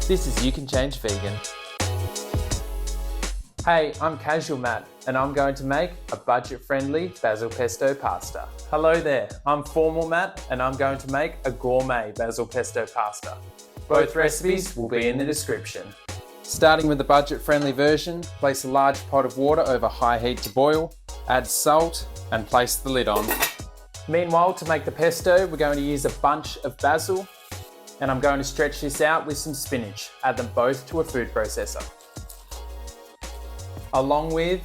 This is You Can Change Vegan. Hey, I'm Casual Matt, and I'm going to make a budget-friendly basil pesto pasta. Hello there, I'm Formal Matt, and I'm going to make a gourmet basil pesto pasta. Both recipes will be in the description. Starting with the budget-friendly version, place a large pot of water over high heat to boil, add salt, and place the lid on. Meanwhile, to make the pesto, we're going to use a bunch of basil, and I'm going to stretch this out with some spinach. Add them both to a food processor. Along with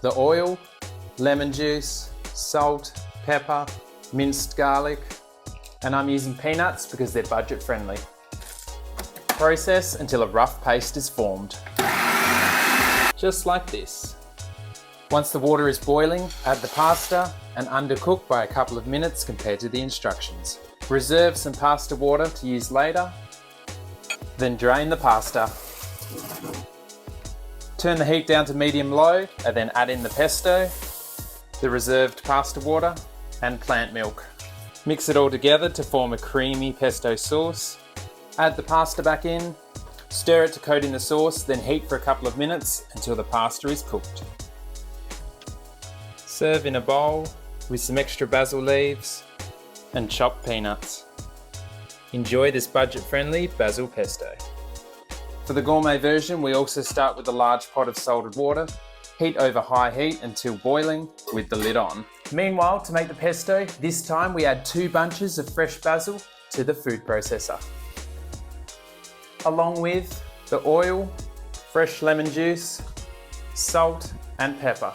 the oil, lemon juice, salt, pepper, minced garlic, and I'm using peanuts because they're budget friendly. Process until a rough paste is formed. Just like this. Once the water is boiling, add the pasta and undercook by a couple of minutes compared to the instructions. Reserve some pasta water to use later, then drain the pasta. Turn the heat down to medium-low and then add in the pesto, the reserved pasta water and plant milk. Mix it all together to form a creamy pesto sauce. Add the pasta back in, stir it to coat in the sauce, then heat for a couple of minutes until the pasta is cooked. Serve in a bowl with some extra basil leaves and chopped peanuts. Enjoy this budget-friendly basil pesto. For the gourmet version, we also start with a large pot of salted water. Heat over high heat until boiling with the lid on. Meanwhile, to make the pesto, this time we add 2 bunches of fresh basil to the food processor. Along with the oil, fresh lemon juice, salt and pepper.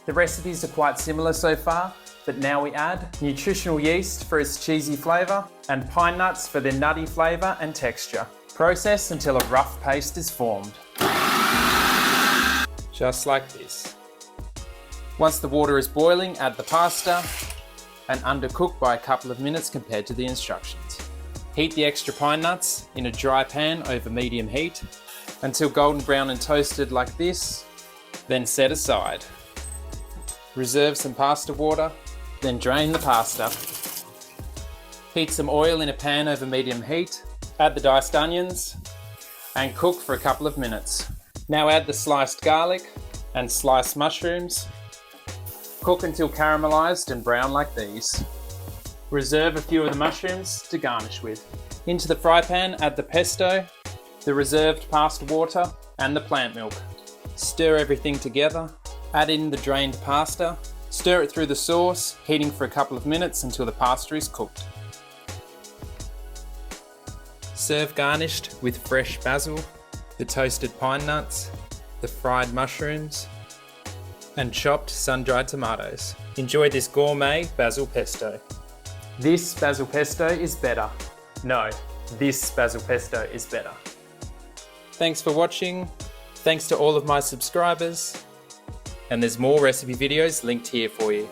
The recipes are quite similar so far, but now we add nutritional yeast for its cheesy flavour and pine nuts for their nutty flavour and texture. Process until a rough paste is formed. Just like this. Once the water is boiling, add the pasta and undercook by a couple of minutes compared to the instructions. Heat the extra pine nuts in a dry pan over medium heat until golden brown and toasted like this, then set aside. Reserve some pasta water, then drain the pasta. Heat some oil in a pan over medium heat, add the diced onions and cook for a couple of minutes. Now add the sliced garlic and sliced mushrooms. Cook until caramelized and brown like these. Reserve a few of the mushrooms to garnish with. Into the fry pan, add the pesto, the reserved pasta water and the plant milk. Stir everything together. Add in the drained pasta. Stir it through the sauce, heating for a couple of minutes until the pasta is cooked. Serve garnished with fresh basil, the toasted pine nuts, the fried mushrooms, and chopped sun-dried tomatoes. Enjoy this gourmet basil pesto. This basil pesto is better. No, this basil pesto is better. Thanks for watching. Thanks to all of my subscribers. And there's more recipe videos linked here for you.